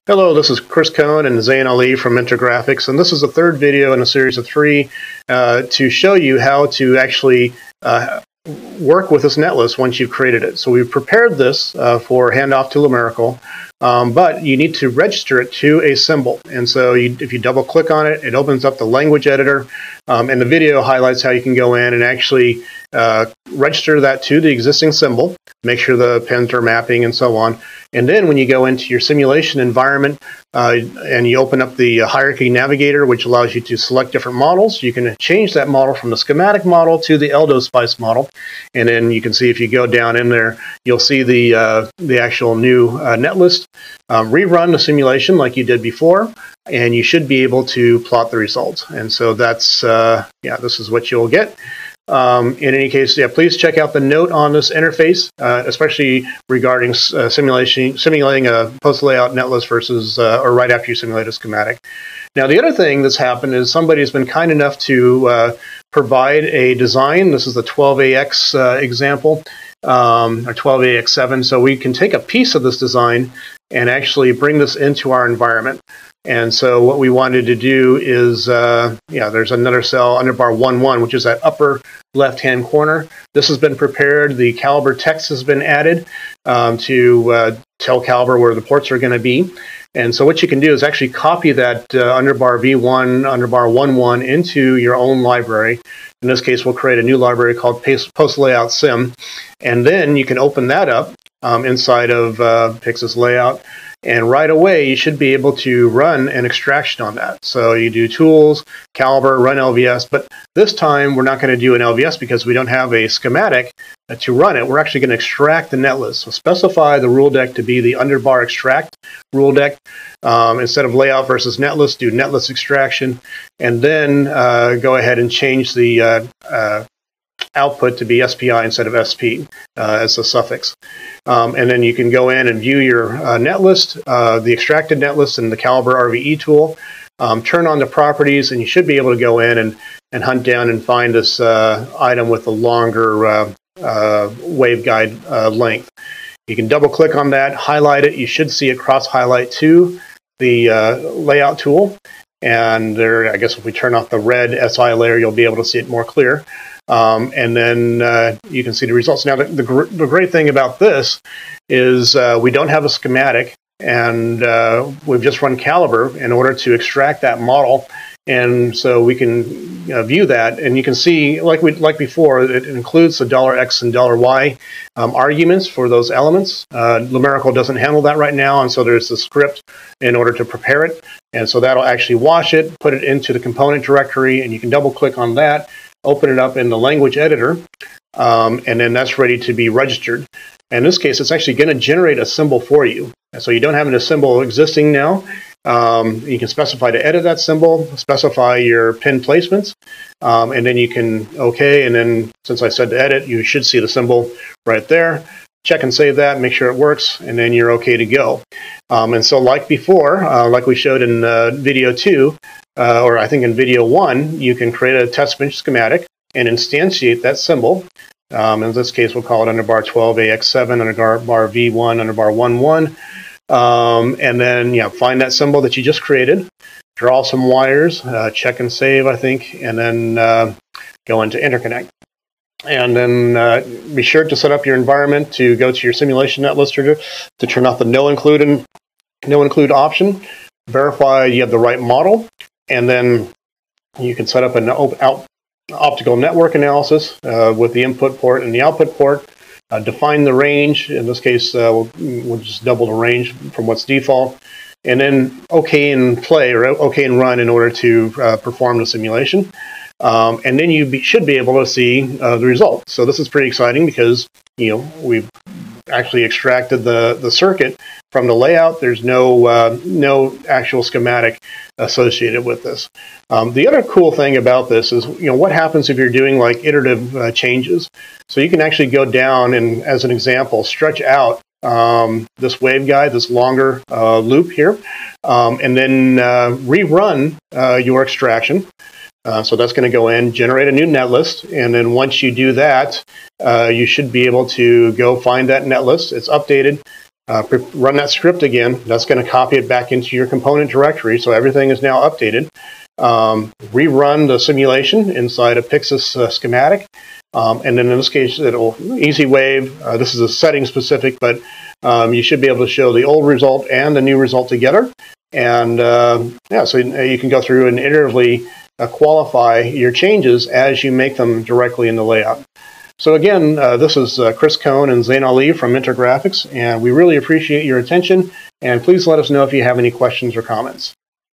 Hello, this is Chris Cohn and Zain Ali from Mentor Graphics, and this is the third video in a series of three to show you how to actually work with this netlist once you've created it. So we've prepared this for handoff to Lumerical, but you need to register it to a symbol. And so if you double click on it, it opens up the language editor, and the video highlights how you can go in and actually register that to the existing symbol, make sure the pins are mapping and so on. And then when you go into your simulation environment and you open up the hierarchy navigator, which allows you to select different models, you can change that model from the schematic model to the Eldo-Spice model. And then you can see if you go down in there, you'll see the actual new netlist. Rerun the simulation like you did before, and you should be able to plot the results. And so that's, this is what you'll get. In any case, please check out the note on this interface, especially regarding simulating a post layout netlist versus or right after you simulate a schematic. Now, the other thing that's happened is somebody has been kind enough to provide a design. This is the 12AX example, or 12AX7. So we can take a piece of this design and actually bring this into our environment. And so what we wanted to do is, there's another cell, underbar 1-1, which is that upper left-hand corner. This has been prepared. The caliber text has been added to tell caliber where the ports are going to be. And so what you can do is actually copy that underbar V1, underbar 1-1 into your own library. In this case, we'll create a new library called Post Layout Sim. And then you can open that up inside of Pixis Layout. And right away, you should be able to run an extraction on that. So you do tools, caliber, run LVS, but this time we're not going to do an LVS because we don't have a schematic to run it. We're actually going to extract the netlist. So specify the rule deck to be the underbar extract rule deck. Instead of layout versus netlist, do netlist extraction, and then go ahead and change the output to be SPI instead of SP as a suffix. And then you can go in and view your netlist, the extracted netlist and the caliber RVE tool. Turn on the properties, and you should be able to go in and hunt down and find this item with a longer waveguide length. You can double click on that, highlight it. You should see it cross highlight to the layout tool. And there, I guess if we turn off the red SI layer, you'll be able to see it more clear. And then you can see the results. Now, the great thing about this is we don't have a schematic, and we've just run caliber in order to extract that model. And so we can view that, and you can see, like before, it includes the $X and $Y arguments for those elements. Lumerical doesn't handle that right now, and so there's the script in order to prepare it. And so that'll actually wash it, put it into the component directory, and you can double click on that, open it up in the language editor, and then that's ready to be registered. In this case, it's actually going to generate a symbol for you. And so you don't have a symbol existing now. You can specify to edit that symbol, specify your pin placements, and then you can OK. And then since I said to edit, you should see the symbol right there. Check and save that, make sure it works, and then you're OK to go. And so like before, like we showed in video 2, or I think in video 1, you can create a test bench schematic and instantiate that symbol. In this case, we'll call it underbar 12AX7, underbar V1, underbar 1-1. And then find that symbol that you just created, draw some wires, check and save, I think, and then go into interconnect. And then be sure to set up your environment to go to your simulation netlist to turn off the no include option. Verify you have the right model, and then you can set up an optical network analysis with the input port and the output port. Define the range. In this case, we'll just double the range from what's default, and then OK and play, or OK and run in order to perform the simulation. And then you should be able to see the result. So this is pretty exciting because we've actually extracted the circuit from the layout. There's no actual schematic associated with this. The other cool thing about this is what happens if you're doing like iterative changes. So you can actually go down and, as an example, stretch out this waveguide, this longer loop here, and then rerun your extraction. So that's going to go in, generate a new netlist, and then once you do that, you should be able to go find that netlist. It's updated. run that script again. That's going to copy it back into your component directory, so everything is now updated. Rerun the simulation inside a Pixis schematic, and then in this case, it'll EasyWave. This is a setting specific, but you should be able to show the old result and the new result together. And yeah, so you can go through and iteratively qualify your changes as you make them directly in the layout. So again, this is Chris Cohn and Zain Ali from Intergraphics, and we really appreciate your attention. And please let us know if you have any questions or comments.